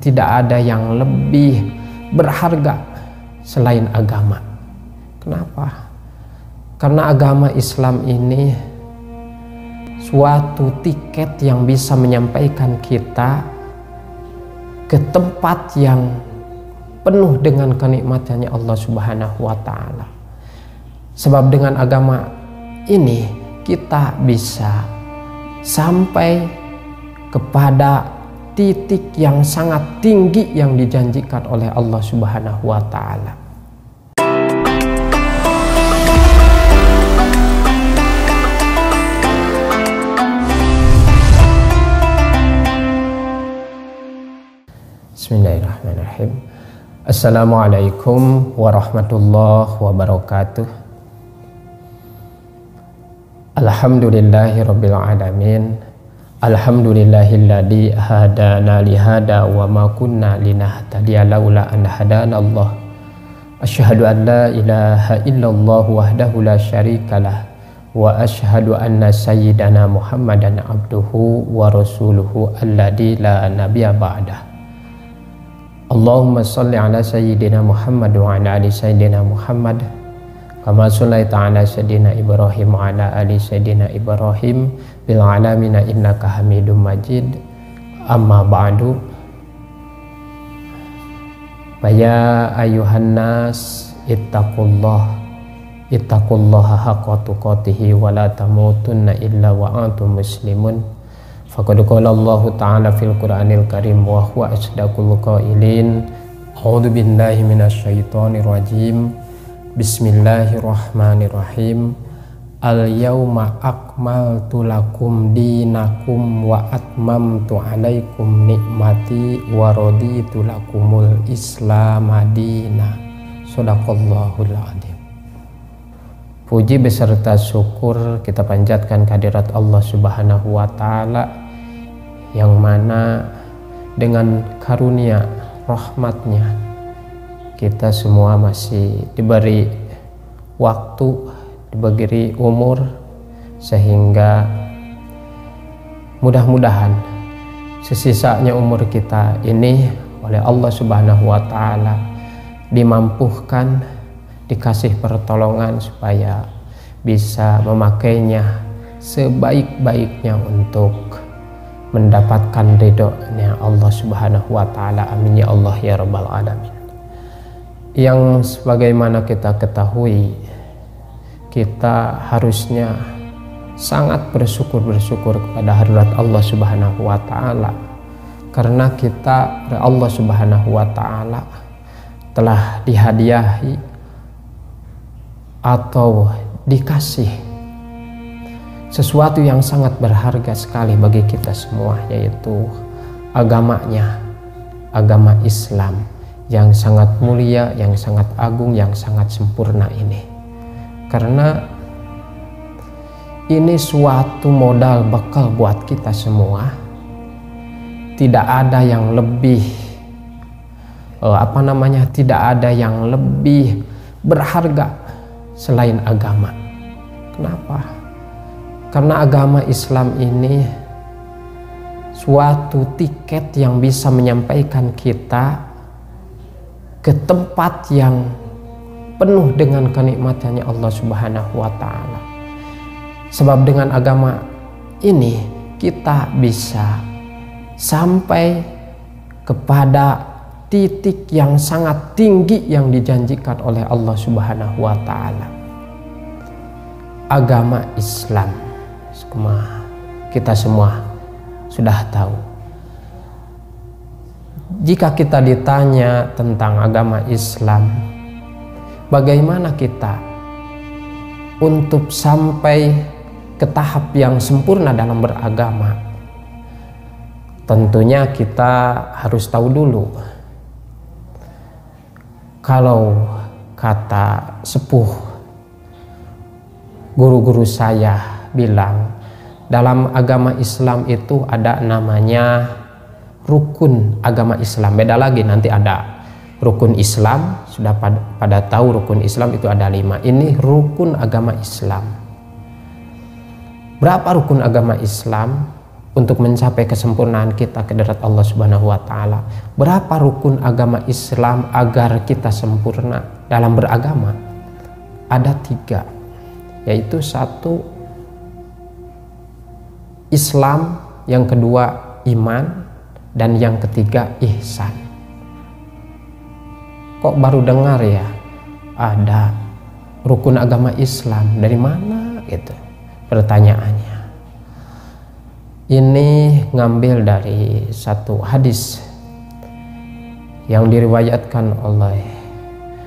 tidak ada yang lebih berharga selain agama. Kenapa? Karena agama Islam ini suatu tiket yang bisa menyampaikan kita ke tempat yang penuh dengan kenikmatannya Allah Subhanahu wa Ta'ala. Sebab dengan agama ini kita bisa sampai kepada titik yang sangat tinggi yang dijanjikan oleh Allah Subhanahu wa Ta'ala. Bismillahirrahmanirrahim. Assalamualaikum warahmatullahi wabarakatuh. Alhamdulillahirabbil alamin. Alhamdulillahilladzi hadana lihada wa ma kunna linahtadiya laula an hadanallah. Asyhadu an la ilaha illallah wahdahu la syarikalah wa asyhadu anna sayyidana Muhammadan abduhu wa rasuluhu alladzi la nabiyya ba'dah. Allahumma salli ala sayyidina Muhammad wa ala ali sayyidina Muhammad kama shallaita ala sayyidina Ibrahim wa ala ali sayyidina Ibrahim bil alamina innaka Hamidum Majid. Amma ba'du. Ya ayuhan nas ittaqullaha haqqa tuqatih wa la tamutunna illa wa antum muslimun. Faqad qala Allah Ta'ala fil Qur'anil Karim wa huwa asdaqul qailin. A'udzu billahi minasyaitonir rajim. Bismillahirrahmanirrahim. Al yauma akmaltu lakum dinakum wa atmamtu 'alaikum nikmati wa raditu lakumul Islam madina. Shadaqallahul adzim. Puji beserta syukur kita panjatkan kehadirat Allah Subhanahu wa Ta'ala, yang mana dengan karunia rahmatnya kita semua masih diberi waktu, diberi umur, sehingga mudah-mudahan sesisanya umur kita ini oleh Allah Subhanahu wa Ta'ala dimampuhkan, dikasih pertolongan supaya bisa memakainya sebaik-baiknya untuk mendapatkan ridhonya Allah Subhanahu wa Ta'ala. Amin ya Allah ya rabbal alamin. Yang sebagaimana kita ketahui, kita harusnya sangat bersyukur kepada hadirat Allah Subhanahu wa Ta'ala, karena kita oleh Allah Subhanahu wa Ta'ala telah dihadiahi atau dikasih sesuatu yang sangat berharga sekali bagi kita semua, yaitu agamanya, agama Islam yang sangat mulia, yang sangat agung, yang sangat sempurna ini. Karena ini suatu modal bekal buat kita semua. Tidak ada yang lebih tidak ada yang lebih berharga selain agama. Kenapa? Karena agama Islam ini suatu tiket yang bisa menyampaikan kita ke tempat yang penuh dengan kenikmatannya Allah Subhanahu wa Ta'ala. Sebab dengan agama ini kita bisa sampai kepada titik yang sangat tinggi yang dijanjikan oleh Allah Subhanahu wa Ta'ala. Agama Islam, kita semua sudah tahu. Jika kita ditanya tentang agama Islam, bagaimana kita untuk sampai ke tahap yang sempurna dalam beragama, tentunya kita harus tahu dulu. Kalau kata sepuh guru-guru saya bilang, dalam agama Islam itu ada namanya rukun agama Islam. Beda lagi, nanti ada rukun Islam, sudah pada tahu rukun Islam itu ada 5. Ini rukun agama Islam. Berapa rukun agama Islam? untuk mencapai kesempurnaan kita ke hadirat Allah Subhanahu wa taala. Berapa rukun agama Islam agar kita sempurna dalam beragama? Ada 3, yaitu 1 Islam, yang kedua iman, dan yang ketiga ihsan. Kok baru dengar ya ada rukun agama Islam, dari mana gitu pertanyaannya. Ini ngambil dari satu hadis yang diriwayatkan oleh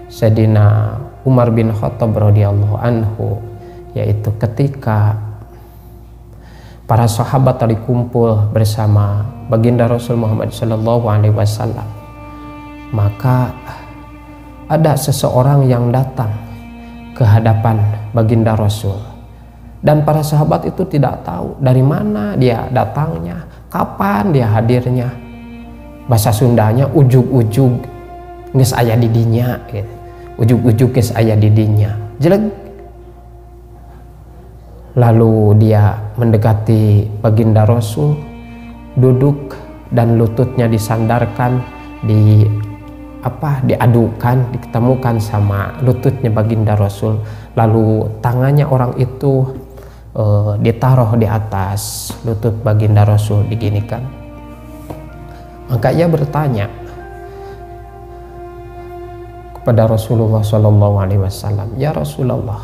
Sayyidina Umar bin Khattab radhiyallahu anhu, yaitu ketika para sahabat tadi kumpul bersama baginda Rasul Muhammad sallallahu alaihi wasallam, maka ada seseorang yang datang ke hadapan baginda Rasul. Dan para sahabat itu tidak tahu dari mana dia datangnya, kapan dia hadirnya. Bahasa Sundanya ujug-ujug geus aya di dinya gitu. Ujug-ujug geus aya di dinya. Jeleg. Lalu dia mendekati baginda Rasul, duduk dan lututnya disandarkan, diadukan, ditemukan sama lututnya baginda Rasul. Lalu tangannya orang itu ditaruh di atas lutut baginda Rasul, diginikan. Maka ia bertanya kepada Rasulullah Shallallahu Alaihi Wasallam, ya Rasulullah,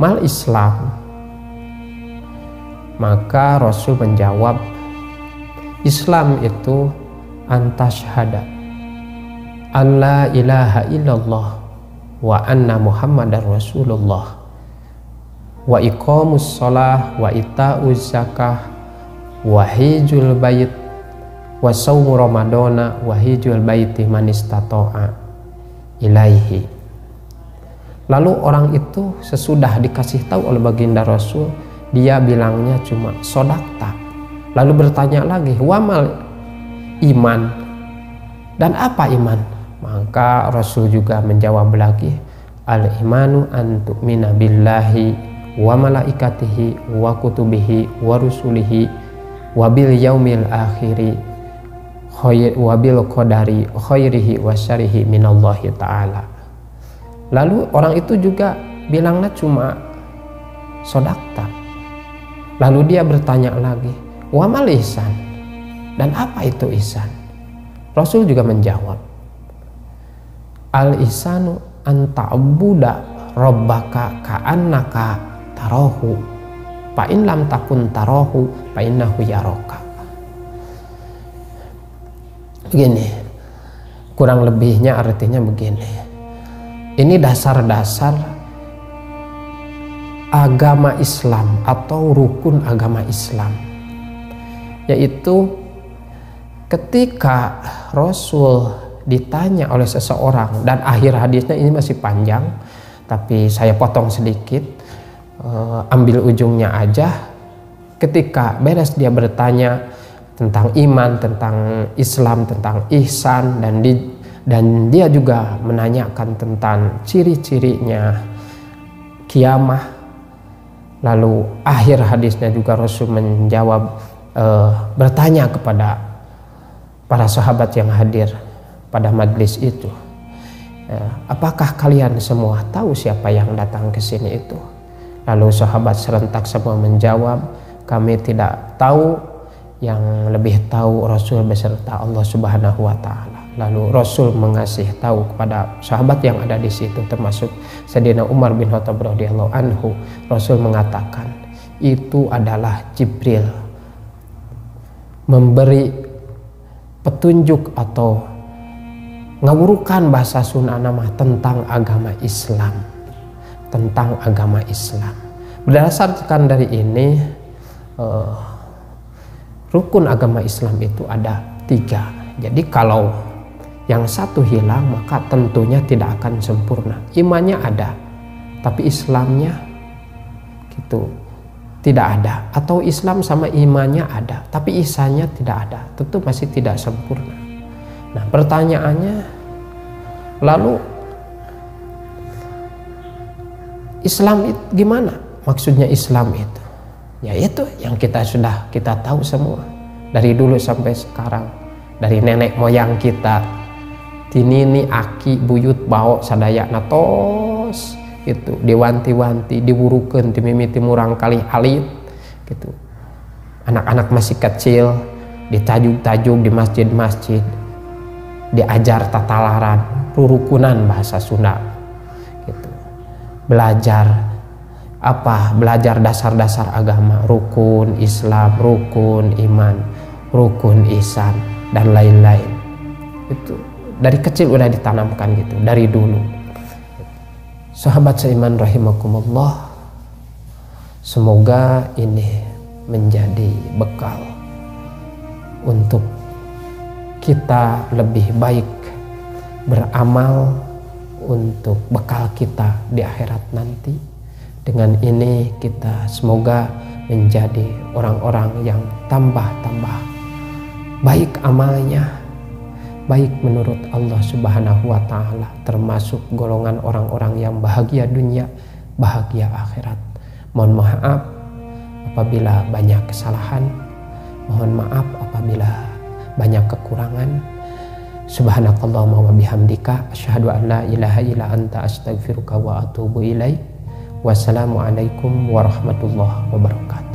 mal Islam? Maka Rasul menjawab, Islam itu antashhada an la ilaha illallah wa anna muhammadar rasulullah wa iqamus shalah wa ita'uz zakah wa hijjul bait wa shaum ramadana wa hijjul baiti man istata'a ilaihi. Lalu orang itu sesudah dikasih tahu oleh baginda Rasul, dia bilangnya cuma sodakta. Lalu bertanya lagi, wamal iman, dan apa iman? Maka Rasul juga menjawab lagi, al imanu an tu'mina billahi wa malaikatihi wa kutubihi wa rusulihi wa bil yaumil akhiri wa bil qadari khairihi wa syarihi minallahi ta'ala. Lalu orang itu juga bilangnya cuma sodakta. Lalu dia bertanya lagi, wa mal ihsan, dan apa itu ihsan? Rasul juga menjawab, al ihsanu an ta'buda rabbaka ka'annaka tarahu fa in lam takun tarahu fa innahu yaraka. Begini, kurang lebihnya artinya begini. Ini dasar-dasar agama Islam atau rukun agama Islam, yaitu ketika Rasul ditanya oleh seseorang, dan akhir hadisnya ini masih panjang tapi saya potong sedikit, ambil ujungnya aja. Ketika beres dia bertanya tentang iman, tentang Islam, tentang ihsan, dan dia juga menanyakan tentang ciri-cirinya kiamah. Lalu akhir hadisnya juga Rasul menjawab, bertanya kepada para sahabat yang hadir pada majlis itu, apakah kalian semua tahu siapa yang datang ke sini itu? Lalu sahabat serentak semua menjawab, kami tidak tahu, yang lebih tahu Rasul beserta Allah Subhanahu wa taala. Lalu Rasul mengasih tahu kepada sahabat yang ada di situ, termasuk Sayyidina Umar bin Khattab radhiyallahu anhu. Rasul mengatakan itu adalah Jibril memberi petunjuk atau ngawurukan bahasa Sunda nama tentang agama Islam, tentang agama Islam. Berdasarkan dari ini, rukun agama Islam itu ada 3. Jadi kalau yang satu hilang, maka tentunya tidak akan sempurna. Imannya ada, tapi Islamnya gitu tidak ada. Atau Islam sama imannya ada, tapi ihsannya tidak ada. Tentu masih tidak sempurna. Nah, pertanyaannya, lalu Islam itu gimana? Maksudnya Islam itu Ya itu yang kita tahu semua dari dulu sampai sekarang, dari nenek moyang kita, tinini aki buyut bau sadaya natos gitu, diwanti-wanti, diburukeun, dimimiti murang kali alit gitu. Anak-anak masih kecil ditajuk-tajuk di masjid-masjid, diajar tatalaran, rurukunan bahasa Sunda gitu. Belajar dasar-dasar agama, rukun Islam, rukun iman, rukun ihsan, dan lain-lain. Itu dari kecil udah ditanamkan gitu, dari dulu. Sahabat seiman rahimakumullah, semoga ini menjadi bekal untuk kita lebih baik beramal untuk bekal kita di akhirat nanti. Dengan ini kita semoga menjadi orang-orang yang tambah-tambah baik amalnya, baik menurut Allah Subhanahu wa Ta'ala, termasuk golongan orang-orang yang bahagia dunia, bahagia akhirat. Mohon maaf apabila banyak kesalahan, mohon maaf apabila banyak kekurangan. Subhanakallahumma wa bihamdika asyhadu an la ilaha illa anta astaghfiruka wa atubu ilaik. Wassalamualaikum warahmatullahi wabarakatuh.